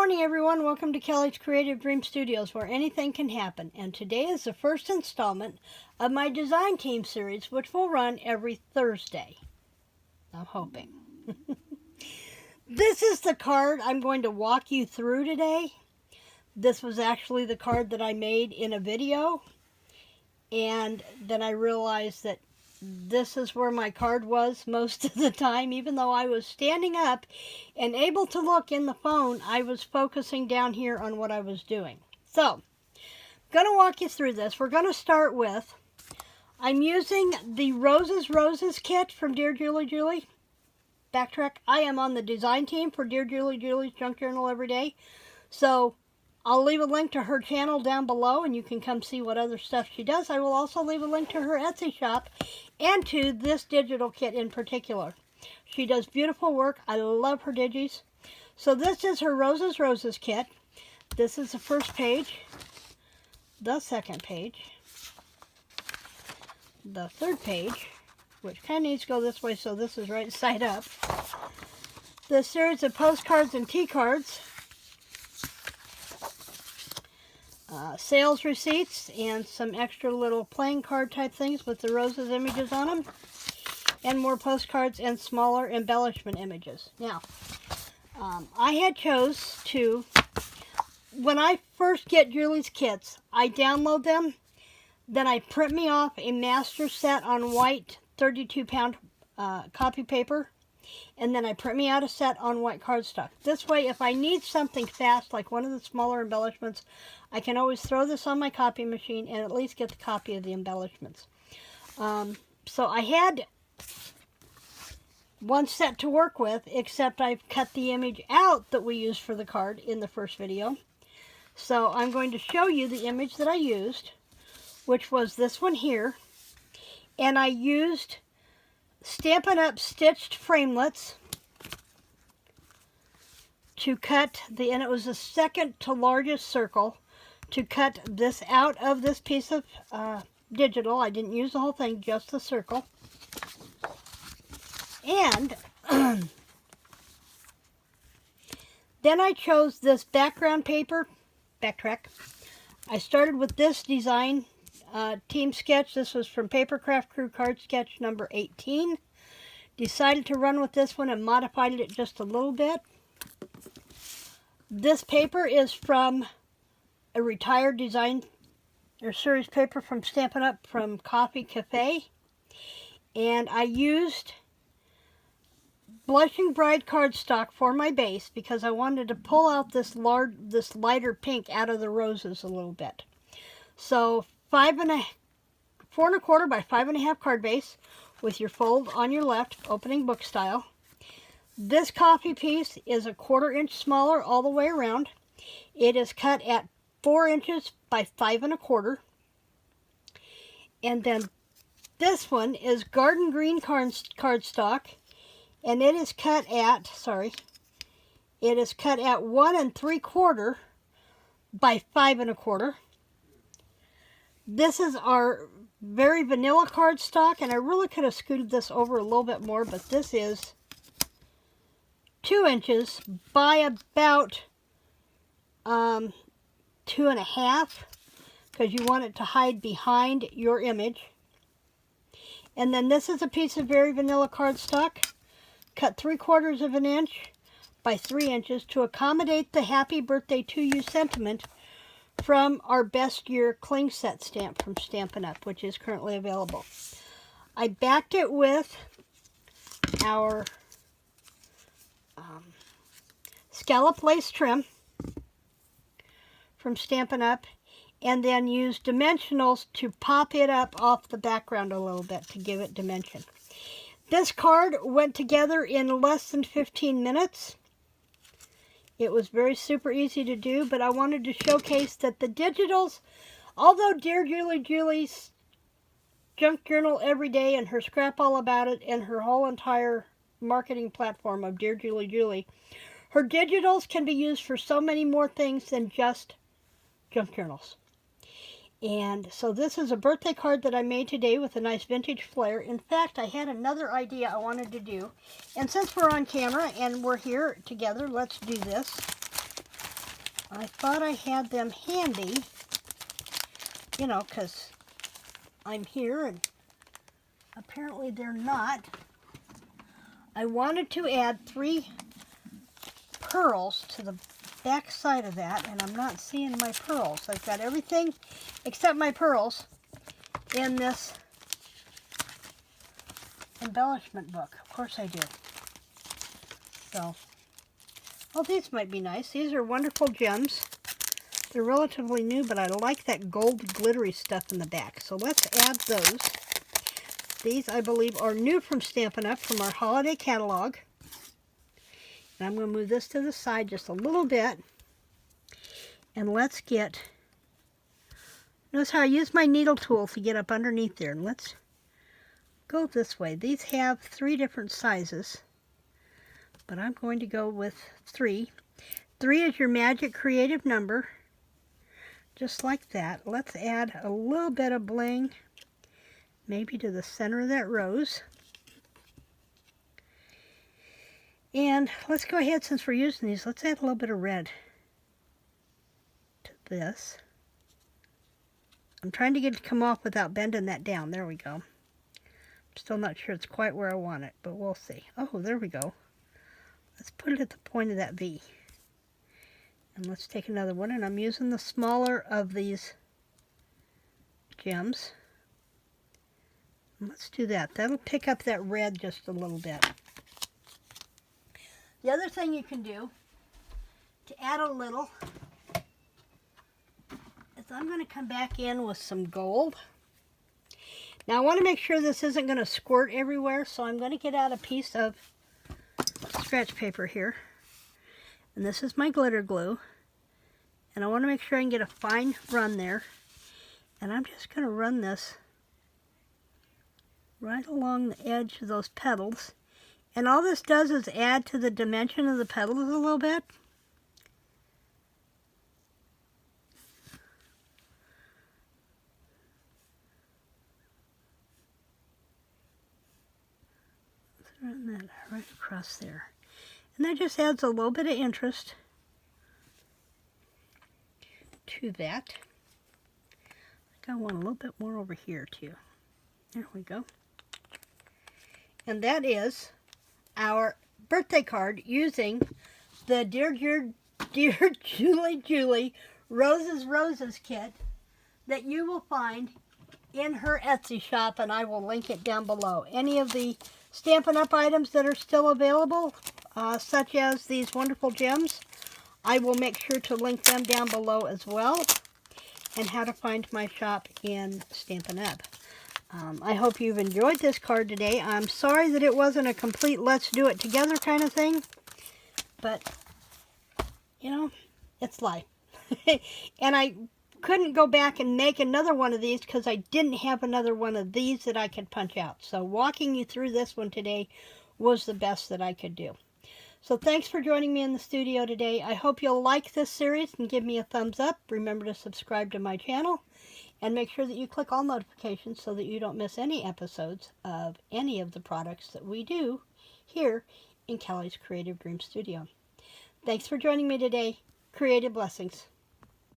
morning, everyone. Welcome to Kelly's Creative Dream Studios, where anything can happen. And today is the first installment of my design team series, which will run every Thursday. I'm hoping. This is the card I'm going to walk you through today. This was actually the card that I made in a video. And then I realized that this is where my card was most of the time. Even though I was standing up and able to look in the phone, I was focusing down here on what I was doing. So, I'm going to walk you through this. We're going to start with, I'm using the Roses kit from Dearjuliejulie. Backtrack, I am on the design team for Dearjuliejulie Junk Journal Every Day. So, I'll leave a link to her channel down below and you can come see what other stuff she does. I will also leave a link to her Etsy shop and to this digital kit in particular. She does beautiful work. I love her digis. So this is her Roses kit. This is the first page, the second page, the third page, which kind of needs to go this way, so this is right side up. The series of postcards and tea cards. Sales receipts and some extra little playing card type things with the roses images on them, and more postcards and smaller embellishment images. Now, I had chose to, when I first get Julie's kits, I download them, then I print me off a master set on white 32-pound copy paper, and then I print me out a set on white cardstock. This way, if I need something fast, like one of the smaller embellishments, I can always throw this on my copy machine and at least get the copy of the embellishments. So I had one set to work with, except I've cut the image out that we used for the card in the first video. So I'm going to show you the image that I used, which was this one here. And I used Stampin' Up stitched framelits to cut and it was the second to largest circle, to cut this out of this piece of digital. I didn't use the whole thing, just the circle. And then I chose this background paper. Backtrack. I started with this design team sketch. This was from Papercraft Crew Card Sketch number 18. Decided to run with this one and modified it just a little bit. This paper is from a retired design or series paper from Stampin' Up from Coffee Cafe. And I used Blushing Bride cardstock for my base because I wanted to pull out this lighter pink out of the roses a little bit. So 4 1/4 by 5 1/2 card base with your fold on your left, opening book style. This coffee piece is a 1/4 inch smaller all the way around. It is cut at 4 inches by 5 1/4. And then this one is garden green cardstock, and it is cut at, it is cut at 1 3/4 by 5 1/4. This is our very vanilla cardstock, and I really could have scooted this over a little bit more, but this is 2 inches by about 2 1/2, because you want it to hide behind your image. And then this is a piece of very vanilla cardstock, cut 3/4 of an inch by 3 inches to accommodate the Happy Birthday to You sentiment from our Best Year Cling Set stamp from Stampin' Up, which is currently available. I backed it with our scallop lace trim from Stampin' Up, and then used dimensionals to pop it up off the background a little bit to give it dimension. This card went together in less than 15 minutes. It was very super easy to do, but I wanted to showcase that the digitals, although Dearjulie's Junk Journal Every Day and her Scrap All About It and her whole entire marketing platform of Dearjuliejulie, her digitals can be used for so many more things than just junk journals. And so this is a birthday card that I made today with a nice vintage flair. In fact, I had another idea I wanted to do. And since we're on camera and we're here together, let's do this. I thought I had them handy, you know, because I'm here and apparently they're not. I wanted to add 3 pearls to the back side of that, and I'm not seeing my pearls. I've got everything except my pearls in this embellishment book. Of course I do. So, well, these might be nice. These are wonderful gems. They're relatively new, but I like that gold glittery stuff in the back. So let's add those. These, I believe, are new from Stampin' Up! From our holiday catalog. And I'm going to move this to the side just a little bit. And let's get... Notice how I use my needle tool to get up underneath there. And let's go this way. These have 3 different sizes, but I'm going to go with 3. 3 is your magic creative number, just like that. Let's add a little bit of bling, maybe to the center of that rose. And let's go ahead, since we're using these, let's add a little bit of red to this. I'm trying to get it to come off without bending that down. There we go. I'm still not sure it's quite where I want it, but we'll see. Oh, there we go. Let's put it at the point of that V. And let's take another one, and I'm using the smaller of these gems. And let's do that. That'll pick up that red just a little bit. The other thing you can do to add a little is I'm going to come back in with some gold. Now I want to make sure this isn't going to squirt everywhere, so I'm going to get out a piece of scratch paper here. And this is my glitter glue. And I want to make sure I can get a fine run there. And I'm just going to run this right along the edge of those petals. And all this does is add to the dimension of the petals a little bit. Run that right across there. And that just adds a little bit of interest to that. I think I want a little bit more over here too. There we go. And that is our birthday card using the Dearjuliejulie Roses kit that you will find in her Etsy shop, and I will link it down below. Any of the Stampin' Up! Items that are still available, such as these wonderful gems, I will make sure to link them down below as well, and how to find my shop in Stampin' Up! I hope you've enjoyed this card today. I'm sorry that it wasn't a complete let's do it together kind of thing, but, you know, it's life. And I couldn't go back and make another one of these because I didn't have another one of these that I could punch out. So walking you through this one today was the best that I could do. So thanks for joining me in the studio today. I hope you'll like this series and give me a thumbs up. Remember to subscribe to my channel and make sure that you click all notifications so that you don't miss any episodes of any of the products that we do here in Kelly's Creative Dream Studio. Thanks for joining me today. Creative blessings.